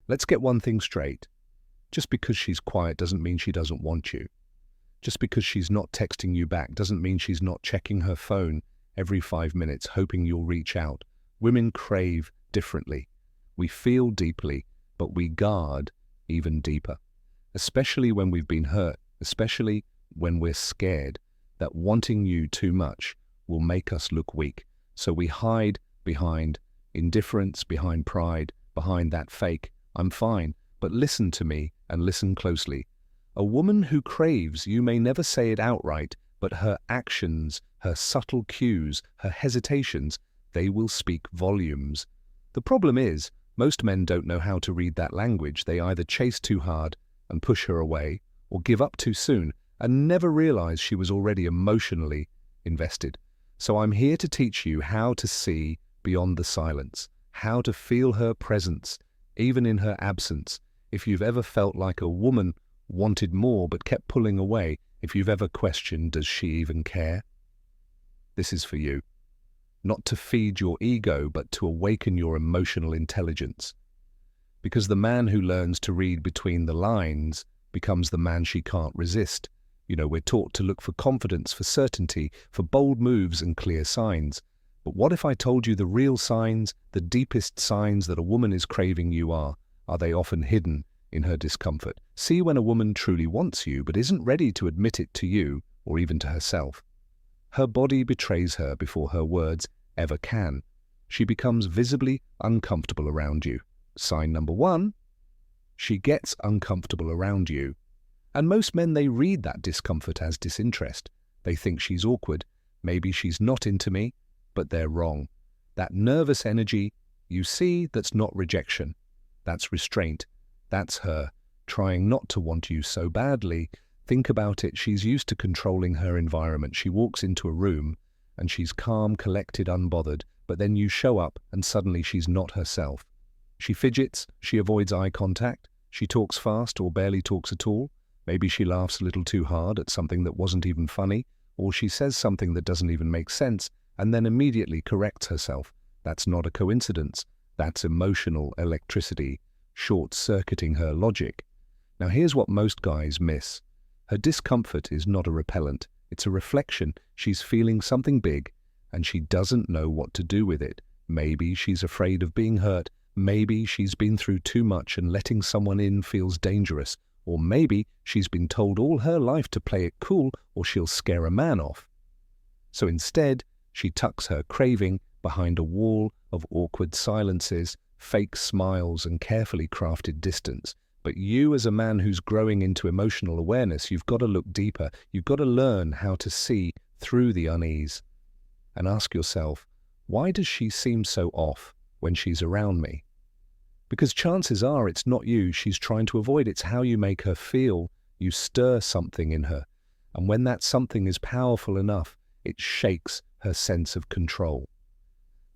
Let's get one thing straight. Just because she's quiet doesn't mean she doesn't want you. Just because she's not texting you back doesn't mean she's not checking her phone every 5 minutes, hoping you'll reach out. Women crave differently. We feel deeply, but we guard even deeper. Especially when we've been hurt, especially when we're scared that wanting you too much will make us look weak. So we hide behind indifference, behind pride, behind that fake, "I'm fine." But listen to me and listen closely. A woman who craves, you may never say it outright, but her actions, her subtle cues, her hesitations, they will speak volumes. The problem is, most men don't know how to read that language. They either chase too hard and push her away, or give up too soon and never realize she was already emotionally invested. So I'm here to teach you how to see beyond the silence, how to feel her presence, even in her absence. If you've ever felt like a woman wanted more but kept pulling away, if you've ever questioned, does she even care? This is for you. Not to feed your ego, but to awaken your emotional intelligence. Because the man who learns to read between the lines becomes the man she can't resist. We're taught to look for confidence, for certainty, for bold moves and clear signs. But what if I told you the real signs, the deepest signs that a woman is craving you are they often hidden in her discomfort? See when a woman truly wants you but isn't ready to admit it to you or even to herself. Her body betrays her before her words ever can. She becomes visibly uncomfortable around you. Sign number one, she gets uncomfortable around you. And most men, they read that discomfort as disinterest. They think she's awkward. Maybe she's not into me, but they're wrong. That nervous energy, you see, that's not rejection. That's restraint. That's her trying not to want you so badly. Think about it. She's used to controlling her environment. She walks into a room and she's calm, collected, unbothered, but then you show up and suddenly she's not herself. She fidgets, she avoids eye contact, she talks fast or barely talks at all. Maybe she laughs a little too hard at something that wasn't even funny, or she says something that doesn't even make sense and then immediately corrects herself. That's not a coincidence. That's emotional electricity, short-circuiting her logic. Now here's what most guys miss. Her discomfort is not a repellent. It's a reflection. She's feeling something big and she doesn't know what to do with it. Maybe she's afraid of being hurt. Maybe she's been through too much and letting someone in feels dangerous. Or maybe she's been told all her life to play it cool or she'll scare a man off. So instead, she tucks her craving behind a wall of awkward silences, fake smiles and carefully crafted distance. But you, as a man who's growing into emotional awareness, you've got to look deeper. You've got to learn how to see through the unease and ask yourself, why does she seem so off when she's around me? Because chances are it's not you she's trying to avoid. It's how you make her feel. You stir something in her. And when that something is powerful enough, it shakes her sense of control.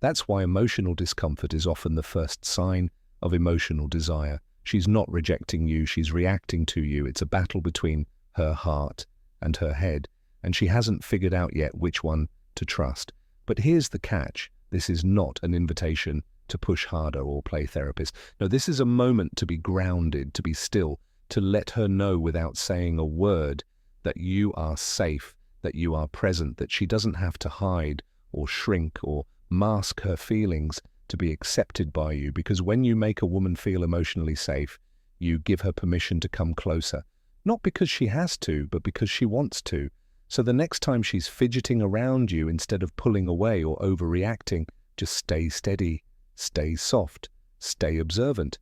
That's why emotional discomfort is often the first sign of emotional desire. She's not rejecting you, she's reacting to you. It's a battle between her heart and her head, and she hasn't figured out yet which one to trust. But here's the catch. This is not an invitation to push harder or play therapist. No, this is a moment to be grounded, to be still, to let her know without saying a word that you are safe, that you are present, that she doesn't have to hide or shrink or mask her feelings to be accepted by you. Because when you make a woman feel emotionally safe, you give her permission to come closer. Not because she has to, but because she wants to. So the next time she's fidgeting around you, instead of pulling away or overreacting, just stay steady, stay soft, stay observant.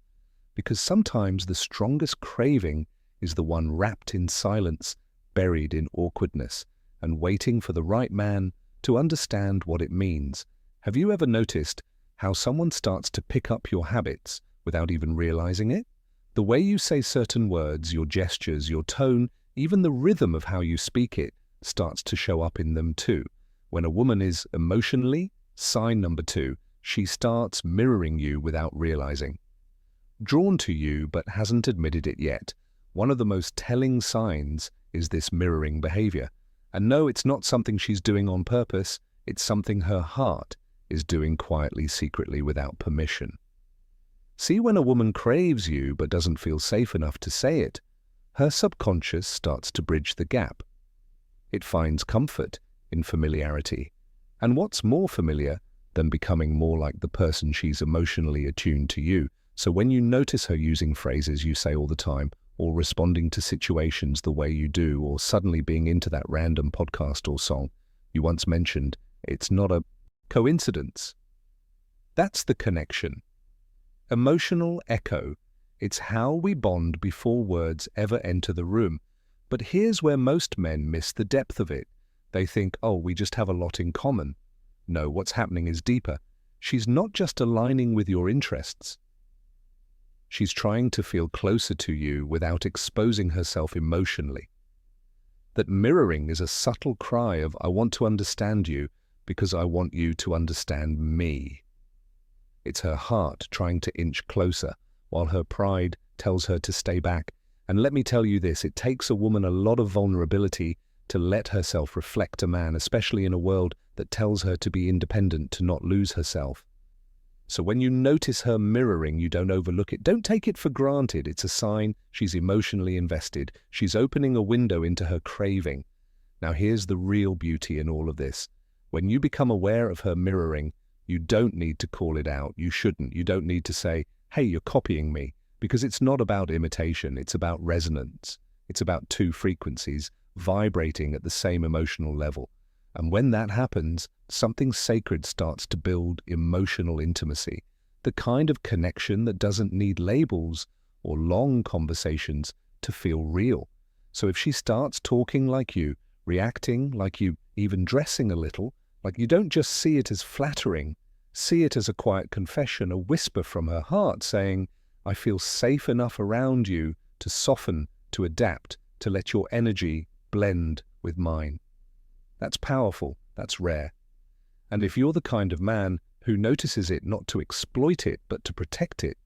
Because sometimes the strongest craving is the one wrapped in silence, buried in awkwardness, and waiting for the right man to understand what it means. Have you ever noticed how someone starts to pick up your habits without even realizing it? The way you say certain words, your gestures, your tone, even the rhythm of how you speak it starts to show up in them too. When a woman is emotionally, sign number 2, she starts mirroring you without realizing. Drawn to you but hasn't admitted it yet. One of the most telling signs is this mirroring behavior. And no, it's not something she's doing on purpose. It's something her heart is doing quietly, secretly, without permission. See, when a woman craves you but doesn't feel safe enough to say it, her subconscious starts to bridge the gap. It finds comfort in familiarity. And what's more familiar than becoming more like the person she's emotionally attuned to you? So when you notice her using phrases you say all the time, or responding to situations the way you do, or suddenly being into that random podcast or song you once mentioned, it's not a coincidence. That's the connection. Emotional echo. It's how we bond before words ever enter the room. But here's where most men miss the depth of it. They think, oh, we just have a lot in common. No, what's happening is deeper. She's not just aligning with your interests. She's trying to feel closer to you without exposing herself emotionally. That mirroring is a subtle cry of, I want to understand you because I want you to understand me. It's her heart trying to inch closer, while her pride tells her to stay back. And let me tell you this, it takes a woman a lot of vulnerability to let herself reflect a man, especially in a world that tells her to be independent, to not lose herself. So when you notice her mirroring, you don't overlook it. Don't take it for granted. It's a sign she's emotionally invested. She's opening a window into her craving. Now here's the real beauty in all of this. When you become aware of her mirroring, you don't need to call it out. You shouldn't. You don't need to say, hey, you're copying me. Because it's not about imitation. It's about resonance. It's about two frequencies vibrating at the same emotional level. And when that happens, something sacred starts to build emotional intimacy, the kind of connection that doesn't need labels or long conversations to feel real. So if she starts talking like you, reacting like you, even dressing a little, like you don't just see it as flattering, see it as a quiet confession, a whisper from her heart saying, I feel safe enough around you to soften, to adapt, to let your energy blend with mine. That's powerful, that's rare. And if you're the kind of man who notices it not to exploit it, but to protect it,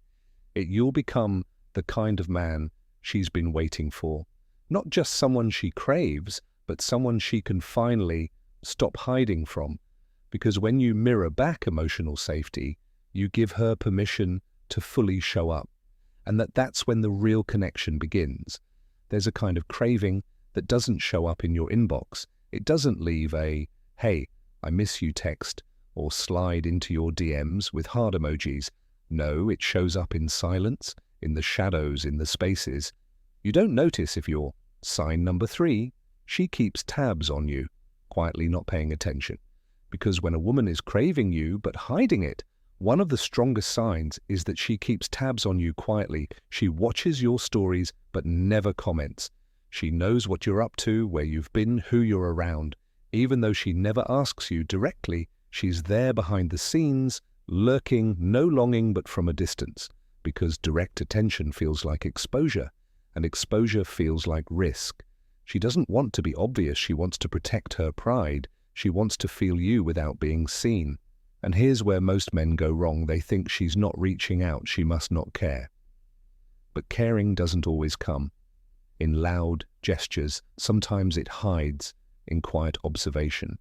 you'll become the kind of man she's been waiting for. Not just someone she craves, but someone she can finally stop hiding from. Because when you mirror back emotional safety, you give her permission to fully show up. And that's when the real connection begins. There's a kind of craving that doesn't show up in your inbox. It doesn't leave a, hey, I miss you text, or slide into your DMs with heart emojis. No, it shows up in silence, in the shadows, in the spaces. You don't notice if you're sign number 3. She keeps tabs on you, quietly not paying attention. Because when a woman is craving you but hiding it, one of the strongest signs is that she keeps tabs on you quietly. She watches your stories but never comments. She knows what you're up to, where you've been, who you're around. Even though she never asks you directly, she's there behind the scenes, lurking, no longing but from a distance. Because direct attention feels like exposure, and exposure feels like risk. She doesn't want to be obvious, she wants to protect her pride. She wants to feel you without being seen. And here's where most men go wrong. They think she's not reaching out, she must not care. But caring doesn't always come in loud gestures. Sometimes it hides in quiet observation.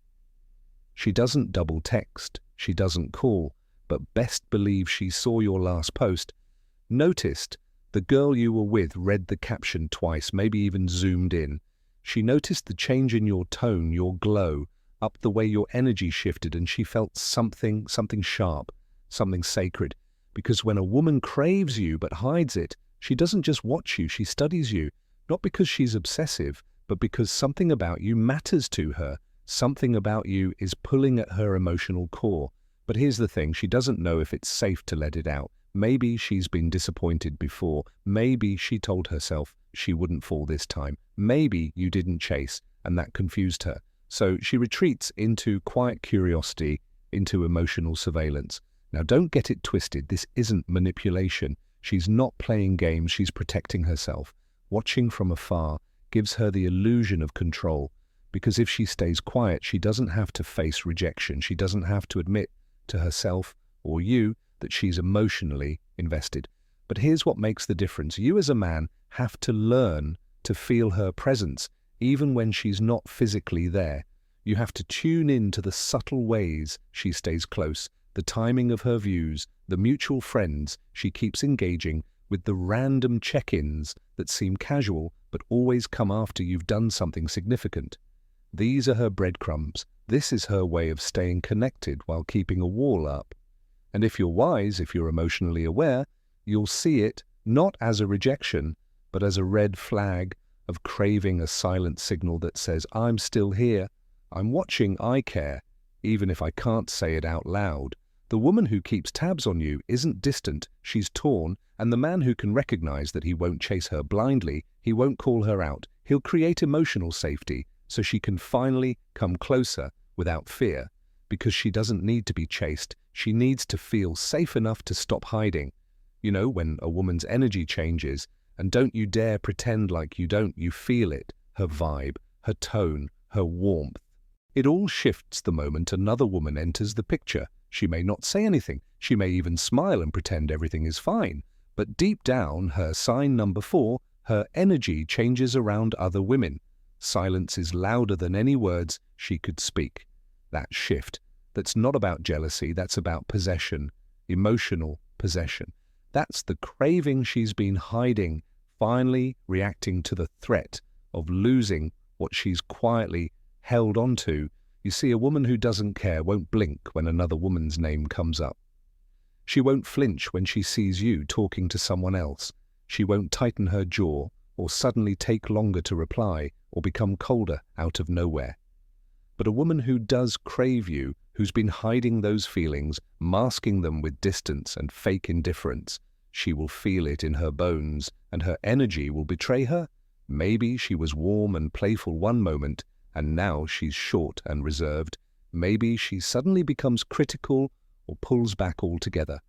She doesn't double text, she doesn't call, but best believe she saw your last post, noticed the girl you were with read the caption twice, maybe even zoomed in. She noticed the change in your tone, your glow, up the way your energy shifted, and she felt something sharp, something sacred. Because when a woman craves you but hides it, she doesn't just watch you, she studies you. Not because she's obsessive, but because something about you matters to her. Something about you is pulling at her emotional core. But here's the thing, she doesn't know if it's safe to let it out. Maybe she's been disappointed before. Maybe she told herself she wouldn't fall this time. Maybe you didn't chase, and that confused her. So she retreats into quiet curiosity, into emotional surveillance. Now don't get it twisted, this isn't manipulation. She's not playing games, she's protecting herself. Watching from afar gives her the illusion of control, because if she stays quiet, she doesn't have to face rejection. She doesn't have to admit to herself or you that she's emotionally invested. But here's what makes the difference. You as a man have to learn to feel her presence, even when she's not physically there. You have to tune in to the subtle ways she stays close, the timing of her views, the mutual friends she keeps engaging with, the random check-ins that seem casual but always come after you've done something significant. These are her breadcrumbs. This is her way of staying connected while keeping a wall up. And if you're wise, if you're emotionally aware, you'll see it not as a rejection, but as a red flag of craving, a silent signal that says, I'm still here, I'm watching, I care, even if I can't say it out loud. The woman who keeps tabs on you isn't distant, she's torn, and the man who can recognize that he won't chase her blindly, he won't call her out, he'll create emotional safety so she can finally come closer without fear, because she doesn't need to be chased, she needs to feel safe enough to stop hiding. You know, when a woman's energy changes, and don't you dare pretend like you don't, you feel it, her vibe, her tone, her warmth. It all shifts the moment another woman enters the picture. She may not say anything, she may even smile and pretend everything is fine, but deep down, her sign number 4, her energy changes around other women. Silence is louder than any words she could speak. That shift, that's not about jealousy, that's about possession, emotional possession. That's the craving she's been hiding, finally reacting to the threat of losing what she's quietly held onto. You see, a woman who doesn't care won't blink when another woman's name comes up. She won't flinch when she sees you talking to someone else. She won't tighten her jaw or suddenly take longer to reply or become colder out of nowhere. But a woman who does crave you, who's been hiding those feelings, masking them with distance and fake indifference, she will feel it in her bones, and her energy will betray her. Maybe she was warm and playful one moment, and now she's short and reserved. Maybe she suddenly becomes critical or pulls back altogether.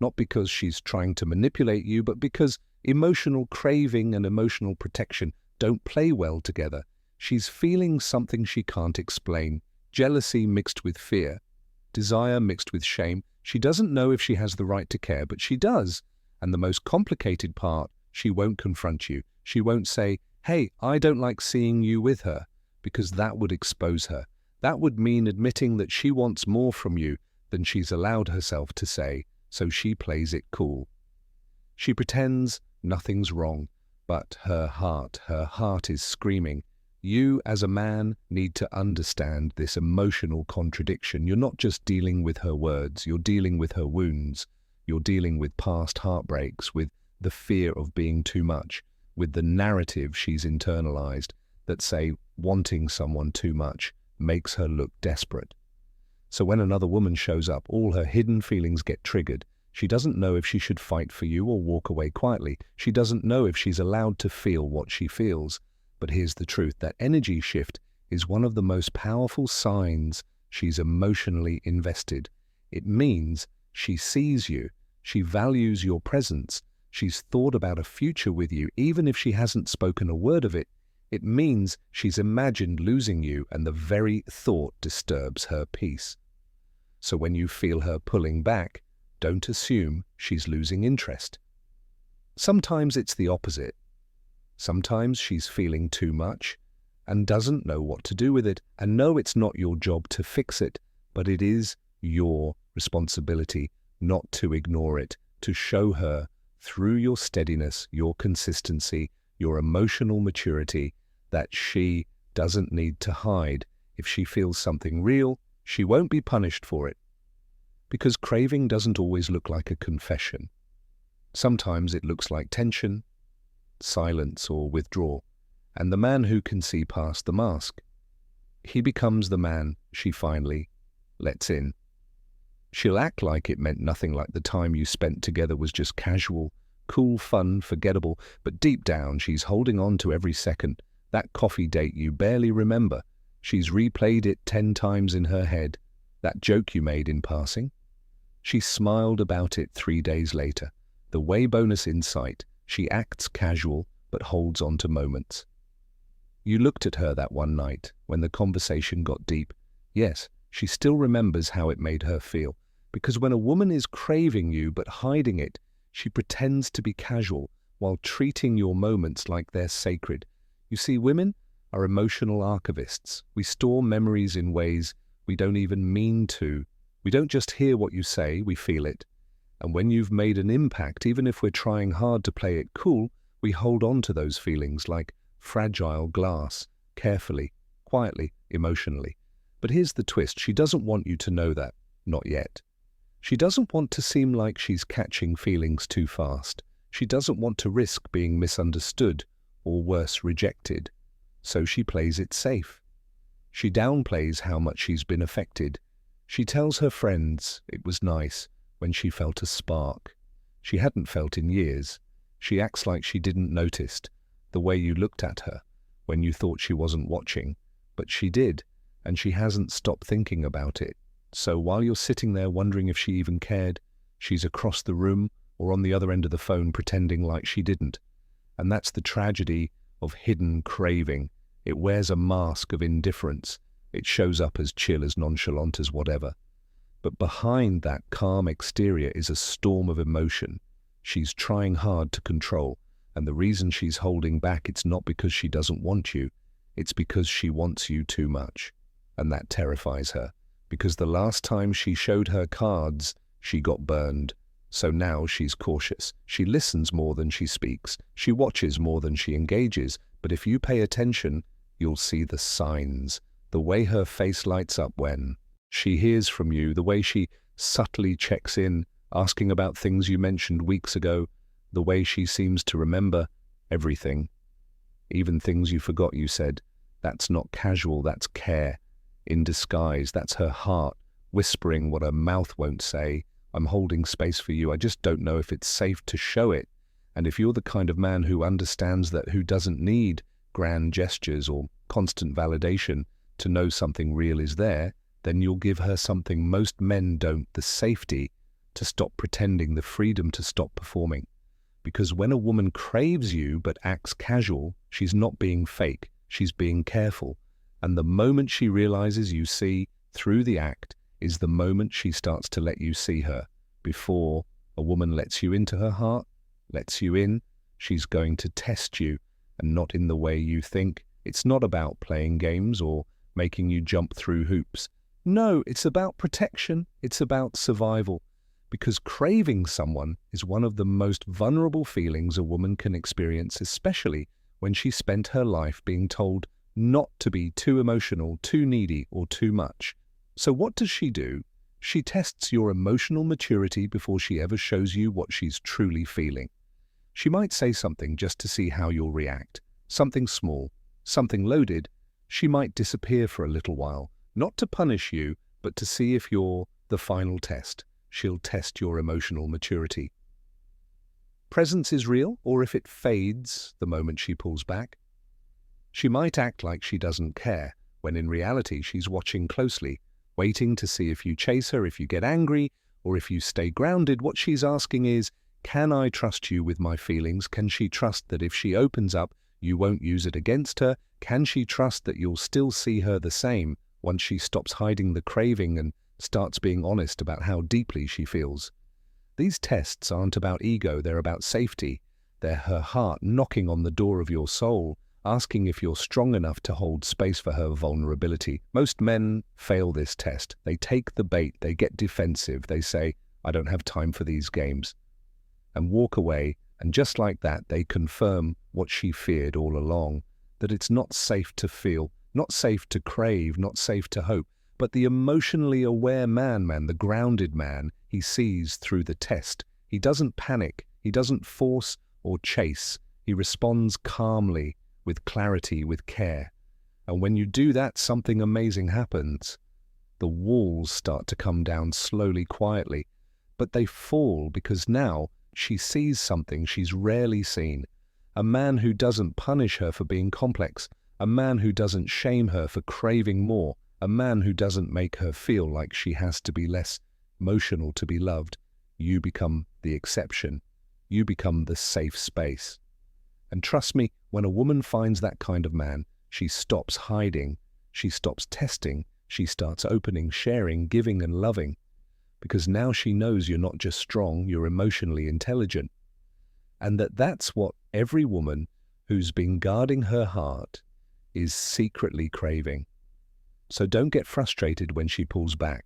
Not because she's trying to manipulate you, but because emotional craving and emotional protection don't play well together. She's feeling something she can't explain. Jealousy mixed with fear. Desire mixed with shame. She doesn't know if she has the right to care, but she does. And the most complicated part, she won't confront you. She won't say, hey, I don't like seeing you with her, because that would expose her. That would mean admitting that she wants more from you than she's allowed herself to say, so she plays it cool. She pretends nothing's wrong, but her heart is screaming. You, as a man, need to understand this emotional contradiction. You're not just dealing with her words, you're dealing with her wounds. You're dealing with past heartbreaks, with the fear of being too much, with the narrative she's internalized that say wanting someone too much makes her look desperate. So when another woman shows up, all her hidden feelings get triggered. She doesn't know if she should fight for you or walk away quietly. She doesn't know if she's allowed to feel what she feels. But here's the truth, that energy shift is one of the most powerful signs she's emotionally invested. It means she sees you, she values your presence, she's thought about a future with you, even if she hasn't spoken a word of it. It means she's imagined losing you, and the very thought disturbs her peace. So when you feel her pulling back, don't assume she's losing interest. Sometimes it's the opposite. Sometimes she's feeling too much and doesn't know what to do with it. And no, it's not your job to fix it, but it is your responsibility not to ignore it, to show her through your steadiness, your consistency, your emotional maturity, that she doesn't need to hide. If she feels something real, she won't be punished for it. Because craving doesn't always look like a confession. Sometimes it looks like tension, silence, or withdrawal. And the man who can see past the mask, he becomes the man she finally lets in. She'll act like it meant nothing, like the time you spent together was just casual, cool, fun, forgettable, but deep down she's holding on to every second. That coffee date you barely remember, she's replayed it 10 times in her head. That joke you made in passing, she smiled about it 3 days later. The way bonus insight, she acts casual but holds on to moments. You looked at her that one night when the conversation got deep. Yes, she still remembers how it made her feel. Because when a woman is craving you but hiding it, she pretends to be casual while treating your moments like they're sacred. You see, women are emotional archivists. We store memories in ways we don't even mean to. We don't just hear what you say, we feel it. And when you've made an impact, even if we're trying hard to play it cool, we hold on to those feelings like fragile glass, carefully, quietly, emotionally. But here's the twist. She doesn't want you to know that. Not yet. She doesn't want to seem like she's catching feelings too fast. She doesn't want to risk being misunderstood or worse, rejected. So she plays it safe. She downplays how much she's been affected. She tells her friends it was nice when she felt a spark. She hadn't felt in years. She acts like she didn't notice the way you looked at her when you thought she wasn't watching. But she did, and she hasn't stopped thinking about it. So while you're sitting there wondering if she even cared, she's across the room or on the other end of the phone pretending like she didn't. And that's the tragedy of hidden craving. It wears a mask of indifference. It shows up as chill, as nonchalant, as whatever. But behind that calm exterior is a storm of emotion. She's trying hard to control, and the reason she's holding back, it's not because she doesn't want you. It's because she wants you too much. And that terrifies her, because the last time she showed her cards, she got burned. So now she's cautious. She listens more than she speaks. She watches more than she engages. But if you pay attention, you'll see the signs. The way her face lights up when she hears from you, the way she subtly checks in, asking about things you mentioned weeks ago, the way she seems to remember everything, even things you forgot you said. That's not casual, that's care. In disguise, that's her heart, whispering what her mouth won't say. I'm holding space for you. I just don't know if it's safe to show it. And if you're the kind of man who understands that, who doesn't need grand gestures or constant validation to know something real is there, then you'll give her something most men don't, the safety to stop pretending, the freedom to stop performing. Because when a woman craves you but acts casual, she's not being fake, she's being careful. And the moment she realizes you see through the act is the moment she starts to let you see her. Before a woman lets you into her heart, lets you in, she's going to test you, and not in the way you think. It's not about playing games or making you jump through hoops. No, it's about protection. It's about survival. Because craving someone is one of the most vulnerable feelings a woman can experience, especially when she spent her life being told not to be too emotional, too needy, or too much. So what does she do? She tests your emotional maturity before she ever shows you what she's truly feeling. She might say something just to see how you'll react. Something small, something loaded. She might disappear for a little while, not to punish you, but to see if you're the final test. She'll test your emotional maturity. Presence is real, or if it fades the moment she pulls back. She might act like she doesn't care, when in reality she's watching closely, waiting to see if you chase her, if you get angry, or if you stay grounded. What she's asking is, can I trust you with my feelings? Can she trust that if she opens up, you won't use it against her? Can she trust that you'll still see her the same once she stops hiding the craving and starts being honest about how deeply she feels? These tests aren't about ego, they're about safety. They're her heart knocking on the door of your soul, asking if you're strong enough to hold space for her vulnerability. Most men fail this test. They take the bait, they get defensive, they say, I don't have time for these games, and walk away. And just like that, they confirm what she feared all along, that it's not safe to feel, not safe to crave, not safe to hope. But the emotionally aware man, the grounded man, he sees through the test. He doesn't panic, he doesn't force or chase. He responds calmly, with clarity, with care. And when you do that, something amazing happens. The walls start to come down slowly, quietly, but they fall because now she sees something she's rarely seen. A man who doesn't punish her for being complex, a man who doesn't shame her for craving more, a man who doesn't make her feel like she has to be less emotional to be loved. You become the exception. You become the safe space. And trust me, when a woman finds that kind of man, she stops hiding, she stops testing, she starts opening, sharing, giving and loving. Because now she knows you're not just strong, you're emotionally intelligent. And that's what every woman who's been guarding her heart is secretly craving. So don't get frustrated when she pulls back.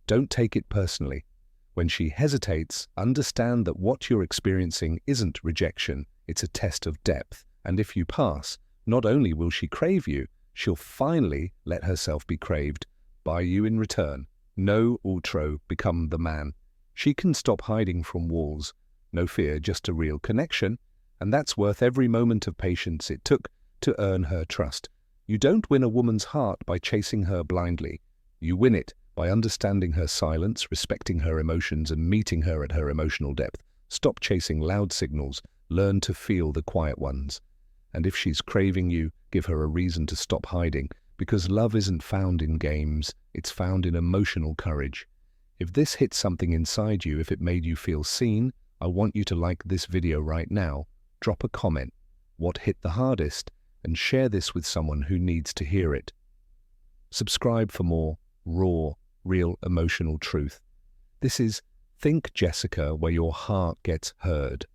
Don't take it personally. When she hesitates, understand that what you're experiencing isn't rejection, it's a test of depth. And if you pass, not only will she crave you, she'll finally let herself be craved by you in return. No outro, become the man. She can stop hiding from walls. No fear, just a real connection. And that's worth every moment of patience it took to earn her trust. You don't win a woman's heart by chasing her blindly. You win it by understanding her silence, respecting her emotions, and meeting her at her emotional depth. Stop chasing loud signals. Learn to feel the quiet ones. And if she's craving you, give her a reason to stop hiding, because love isn't found in games, it's found in emotional courage. If this hit something inside you, if it made you feel seen, I want you to like this video right now, drop a comment, what hit the hardest, and share this with someone who needs to hear it. Subscribe for more raw, real emotional truth. This is Think Jessica, where your heart gets heard.